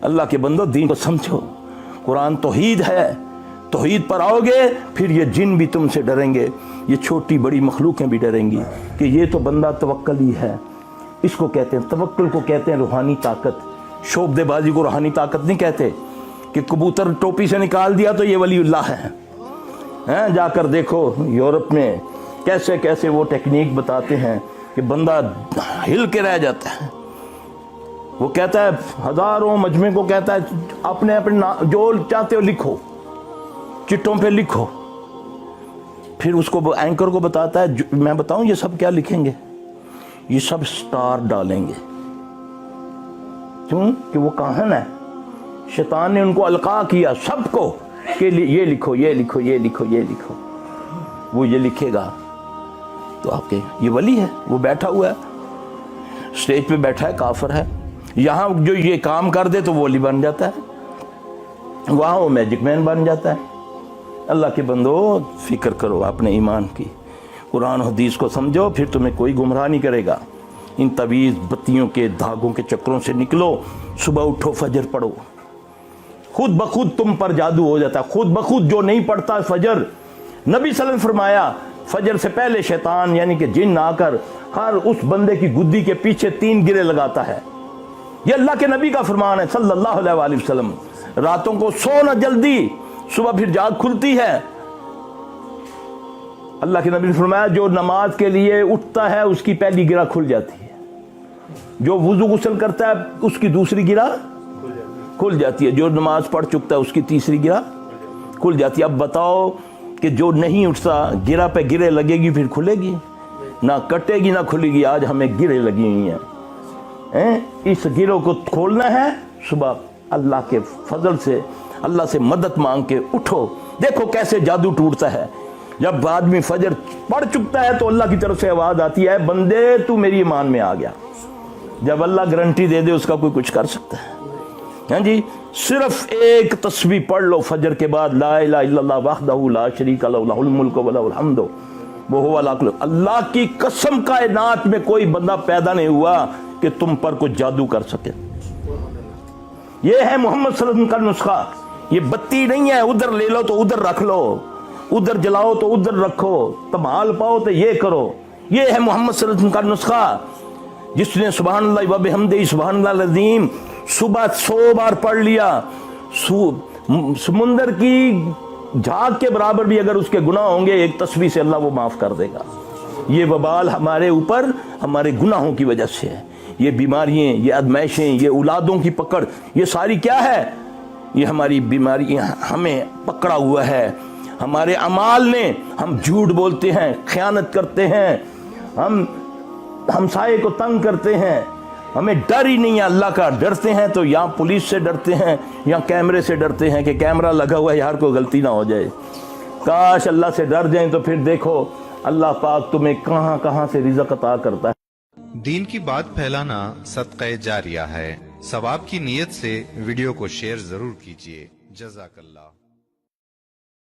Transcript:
अल्लाह के बंदो, दीन को समझो। कुरान तौहीद है, तौहीद पर आओगे फिर ये जिन भी तुमसे डरेंगे, ये छोटी बड़ी मखलूकें भी डरेंगी कि ये तो बंदा तवक्कल ही है। इसको कहते हैं, तवक्कुल को कहते हैं रूहानी ताकत। शोबदेबाजी को रूहानी ताकत नहीं कहते कि कबूतर टोपी से निकाल दिया तो ये वलीउल्लाह है। जाकर देखो यूरोप में कैसे कैसे वो टेक्निक बताते हैं कि बंदा हिल के रह जाता है। वो कहता है, हजारों मजमे को कहता है, अपने अपने जो चाहते हो लिखो, चिट्ठों पे लिखो। फिर उसको एंकर को बताता है, मैं बताऊं ये सब क्या लिखेंगे, ये सब स्टार डालेंगे। क्यों? कि वो काहन है, शैतान ने उनको अलका किया सबको कि ये लिखो, ये लिखो, ये लिखो, ये लिखो। वो ये लिखेगा तो आपके ये वली है, वो बैठा हुआ है, स्टेज पे बैठा है, काफिर है। यहाँ जो ये काम कर दे तो वो वली बन जाता है, वहाँ वो मैजिक मैन बन जाता है। अल्लाह के बंदो, फिक्र करो अपने ईमान की, कुरान हदीस को समझो, फिर तुम्हें कोई गुमराह नहीं करेगा। इन तवीज़ बत्तियों के धागों के चक्रों से निकलो, सुबह उठो, फजर पढ़ो, खुद बखुद तुम पर जादू हो जाता है। खुद बखुद जो नहीं पढ़ता फजर, नबी सल्लल्लाहु अलैहि वसल्लम फरमाया फजर से पहले शैतान यानी कि जिन आकर हर उस बंदे की गुद्दी के पीछे 3 गिरे लगाता है। ये अल्लाह के नबी का फरमान है सल्लल्लाहु अलैहि वसल्लम। रातों को सो ना जल्दी, सुबह फिर जाग खुलती है। अल्लाह के नबी ने फरमाया, जो नमाज के लिए उठता है उसकी पहली गिरा खुल जाती है, जो वुजू गुस्ल करता है उसकी दूसरी गिरा खुल जाती है, जो नमाज पढ़ चुकता है उसकी तीसरी गिरा खुल जाती है। अब बताओ कि जो नहीं उठता, गिरा पे गिरे लगेगी फिर खुलेगी ना, कटेगी ना खुलेगी। आज हमें गिरे लगी हुई हैं, इस गिरों को खोलना है। सुबह अल्लाह के फजल से, अल्लाह से मदद मांग के उठो, देखो कैसे जादू टूटता है। जब आदमी फजर पढ़ चुकता है तो अल्लाह की तरफ से आवाज आती है, बंदे तू मेरी ईमान में आ गया। जब अल्लाह गारंटी दे दे उसका कोई कुछ कर सकता है? हाँ जी, सिर्फ एक तस्बीह पढ़ लो फजर के बाद, ला इलाहा इल्लल्लाह वहदहू ला शरीका लहू लहुल मुल्कु व लहुल हम्दु व हुवा अला कुल्लि। अल्लाह की कसम, कायनात में कोई बंदा पैदा नहीं हुआ कि तुम पर कुछ जादू कर सके। ये है मोहम्मद सल्लल्लाहु अलैहि वसल्लम का नुस्खा। ये बत्ती नहीं है उधर ले लो तो उधर रख लो, उधर जलाओ तो उधर रखो, तमाल पाओ तो ये करो। ये है मोहम्मद सल्लल्लाहु अलैहि वसल्लम का नुस्खा। जिसने सुभान अल्लाह व बिहम्दिही सुभान अल्लाह अज़ीम सुबह 100 बार पढ़ लिया, समुंदर की झाग के बराबर भी अगर उसके गुनाह होंगे, एक तस्बीह से अल्लाह वो माफ कर देगा। ये वबाल हमारे ऊपर हमारे गुनाहों की वजह से है। ये बीमारियां, ये अदमैशें, ये औलादों की पकड़, ये सारी क्या है? ये हमारी बीमारियां हमें पकड़ा हुआ है। हमारे अमाल ने, हम झूठ बोलते हैं, खयानत करते हैं, हम हमसाये को तंग करते हैं, हमें डर ही नहीं है अल्लाह का। डरते हैं तो या पुलिस से डरते हैं या कैमरे से डरते हैं कि कैमरा लगा हुआ है, यार कोई गलती ना हो जाए। काश अल्लाह से डर जाएं तो फिर देखो अल्लाह पाक तुम्हें कहां कहां से रिज़्क़ अता करता है। दीन की बात फैलाना सदक़े जारिया है। सवाब की नीयत से वीडियो को शेयर जरूर कीजिए। जज़ाकल्लाह।